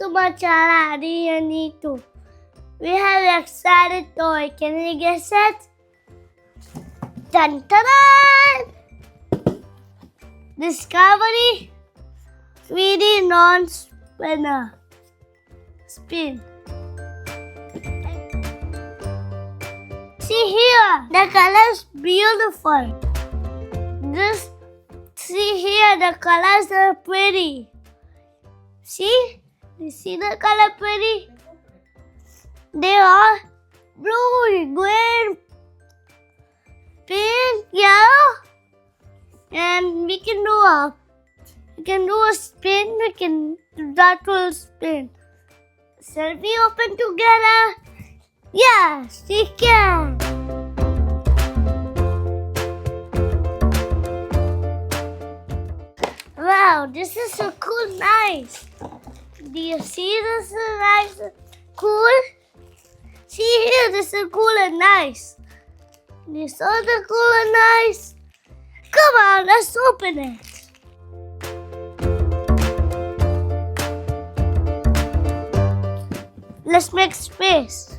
to my channel, Aari Nitu. We have an exciting toy. Can you guess it? Dun dun dun! Discovery 3D non-spinner. Spin. See here, the color is beautiful. See here, the colors are pretty. See? You see the color pretty? They are blue, green, pink, yellow, and we can do a spin. That will spin. Shall we open together? Yes, we can. Wow, this is so cool, nice. Do you see this is nice, cool? See here, this is cool and nice. You saw the cool and nice? Come on, let's open it. Let's make space.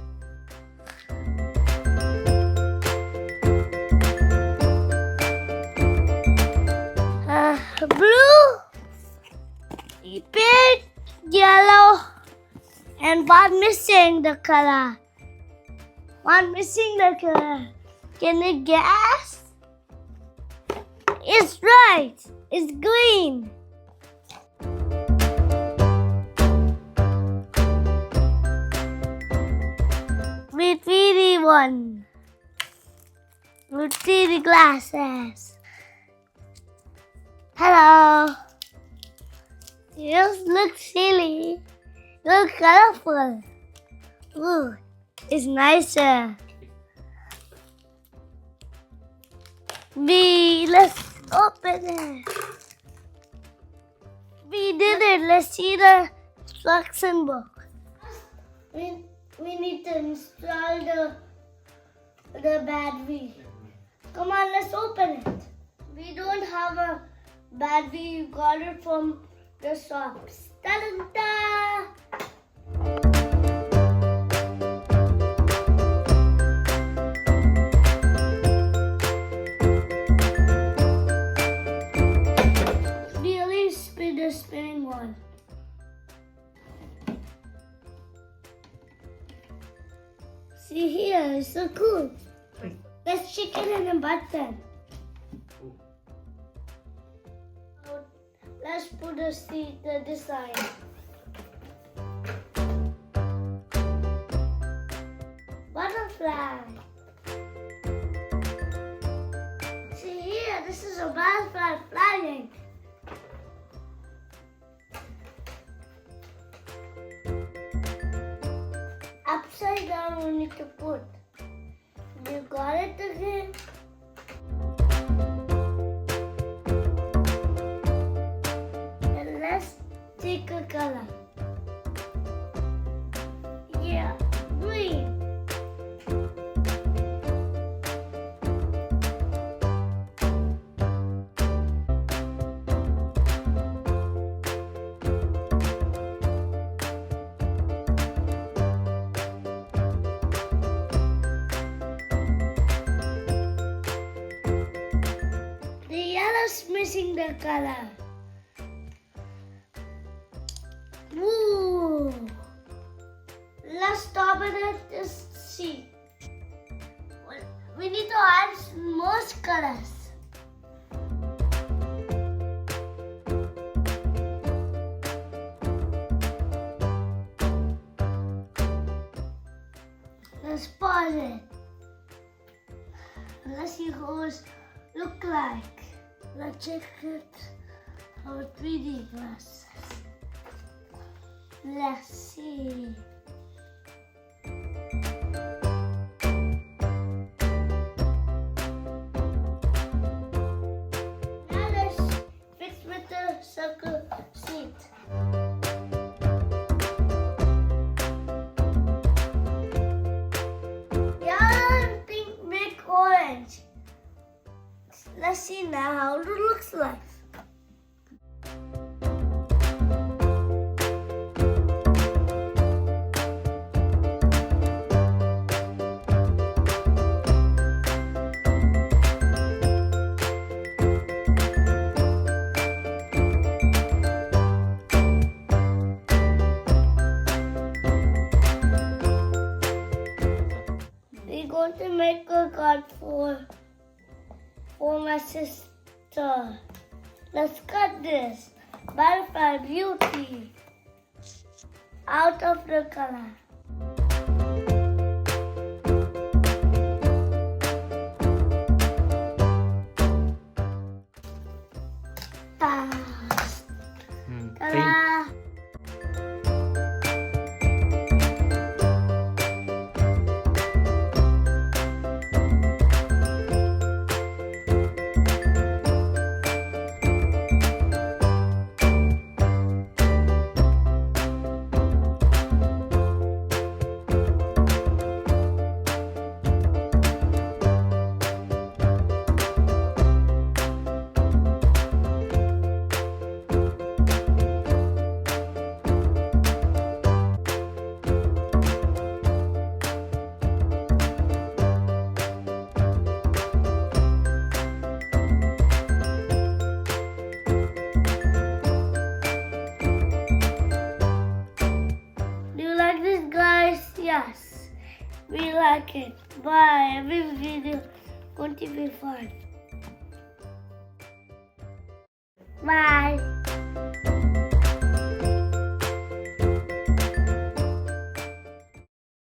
Blue, pink, yellow, and one missing the color. Can you guess? It's right. It's green. With 3D one. With 3D glasses. Hello. You look silly. You look colorful. Ooh, it's nicer. Let's open it. We did it. Let's see the instruction book. We need to install the battery. Come on, let's open it. We don't have a battery. We got it from the shops. Ta-da-da! The spinning one. See here, it's so cool. Let's check it in a button. Let's put the design. Butterfly. See here, this is a butterfly flying. Upside down we need to put. You got it again? And let's take a color. Yeah, green. Missing the color. Ooh. Let's stop it and just see. We need to add more colors. Let's pause it. Let's see how it look like. Let's check it our 3D glasses. Let's see. Now let's fix with the circle seat. Yellow, pink, make orange. Let's see now how it looks like. for my sister. Let's cut this butterfly beauty out of the color. Ta-da! Yes, we like it. Bye. Every video going to be fun. Bye.